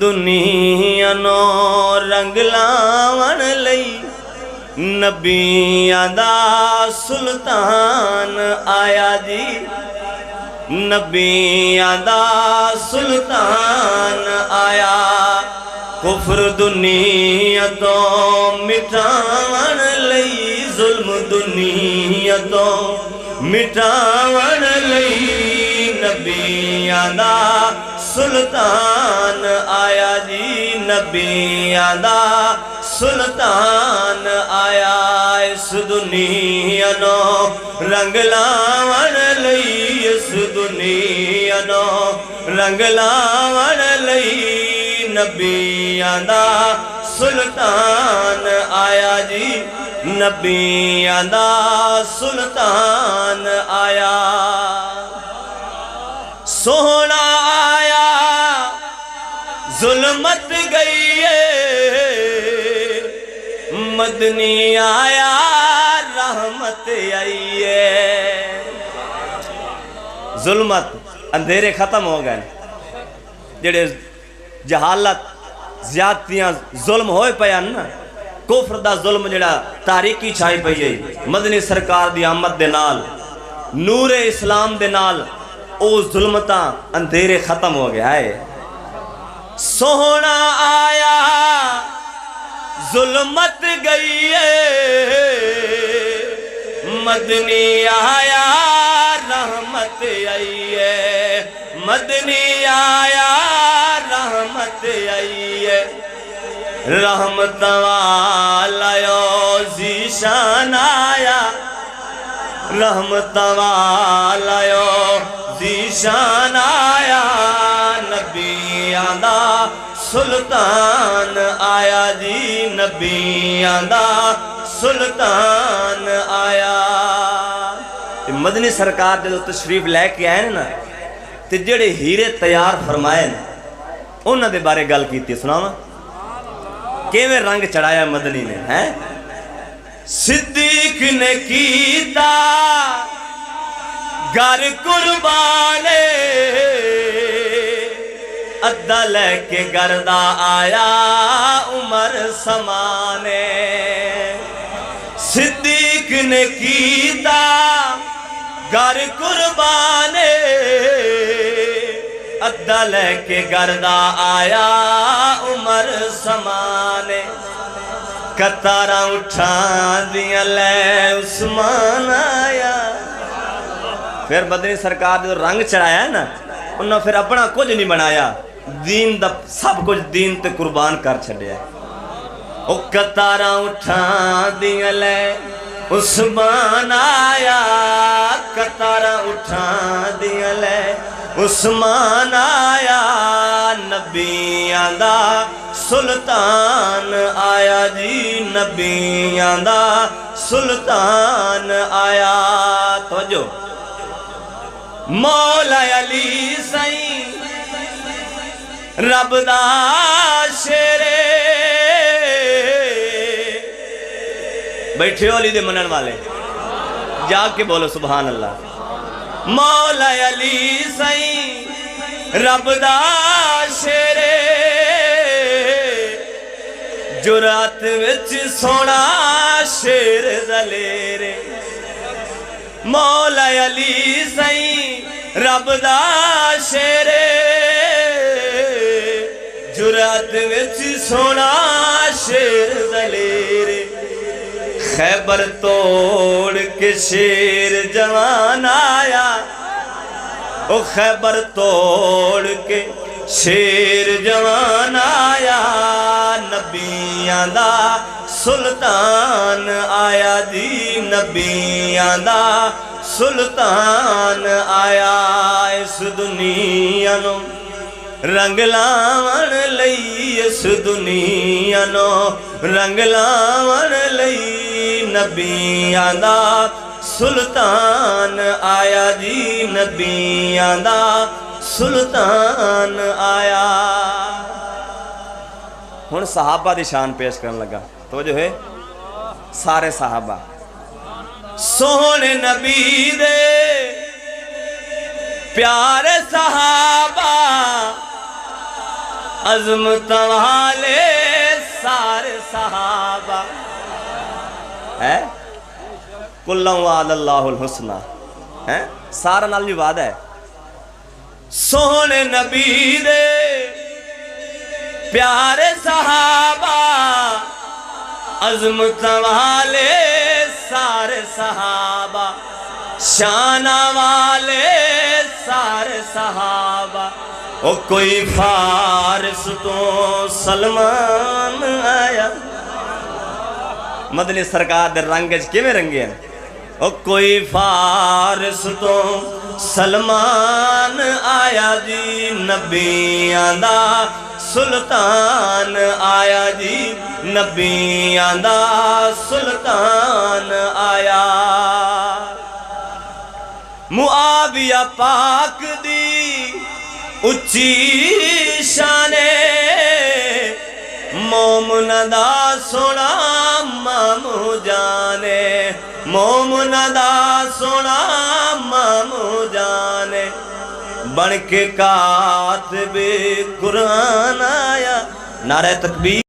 دنیا نو رنگ لاون لئی نبیاں دا سلطان آیا جی نبیاں دا سلطان آیا کفر دنیا تو مٹاون لئی ظلم دنیا تو مٹاون لئی نبیاں دا سلطان آیا جی نبیاں دا سلطان آیا اس دنیا نو رنگ لاون لئی اس دنیا نو رنگ لاون لئی نبیاں دا سلطان آیا جی نبیاں دا سلطان آیا سونا آیا ظلمت گئی ہے مدنی آیا رحمت آئی ہے ظلمت اندھیرے ختم ہو گئے جڑے جہالت زیادتیاں ظلم ہوئے پیان نا کفر دا ظلم جڑا تاریکی چھائی پئی ہے مدنی سرکار دی آمد دے نال نور اسلام دے نال او ظلمتاں اندھیرے ختم ہو گیا ہے سونا آیا ظلمت گئی ہے مدنی آیا رحمت آئی ہے مدنی آیا رحمت آئی ہے رحمت والا ذیشان آیا رحمت والا ذیشان آیا نبیاں دا سلطان آیا جی نبیاں دا سلطان آیا مدنی سرکار جدو تشریف لے کے آئے نا تے جڑے ہیرے تیار فرمائے نا انہاں دے بارے گل کیتی سناواں کیویں رنگ چڑھایا مدنی نے ہیں صدیق نے کیتا گر قربانے ادھا لے کے گردہ آیا عمر سمانے صدیق نے کیتا گر قربانے ادھا لے کے گردہ آیا عمر سمانے کتارا اٹھا دیا لے عثمان آیا پھر مدنی سرکار جو رنگ چڑھایا ہے نا انہوں پھر اپنا کچھ نہیں بنایا دین دا سب کچھ دین تے قربان کر چھڑیا ہے او کتارا اٹھا دیا لے عثمان آیا کتارا اٹھا دیا لے عثمان آیا نبیاں دا سلطان آیا جی نبیاں دا سلطان آیا توجہ مولا علی سائیں رب دا شیرے بیٹھے ہو علی دے منن والے جاگ کے بولو سبحان اللہ مولا علی سائیں رب دا شیرے جرات وچ سونا شیر دلیرے مولا علی سائیں رب دا شیرے جرات وچ سونا شیر دلیرے خیبر توڑ کے شیر جوان آیا او خیبر توڑ کے شیر جوان آیا نبیاں دا سلطان آیا جی نبیاں دا سلطان آیا اس دنیا نو رنگ لاون لئی اس دنیا نو رنگ لاون لئی نبیاں دا سلطان آیا جی نبیاں دا سلطان آیا ہن صحابہ دی شان پیش کرن لگا توجہ ہے سارے صحابہ سونے نبی دے پیارے صحابہ عظمت والے سارے صحابہ ہے کلّا وعد اللہ الحسنہ ہے سارا نال بھی وعدہ ہے سونے نبی دے پیارے صحابہ عظمت والے سارے صحابہ شانہ والے سارے صحابہ او کوئی فارس تو سلمان آیا مدنی سرکار در رنگج کے میں رنگے ہیں او کوئی فارس تو سلمان آیا جی نبیاں دا سلطان آیا جی نبیاں دا سلطان آیا معاویہ پاک دی اچھی شانے مومن دا سونا مامو جانے مومن دا سونا مامو جانے بن کے کاتب قرآن آیا نعرہ تکبیر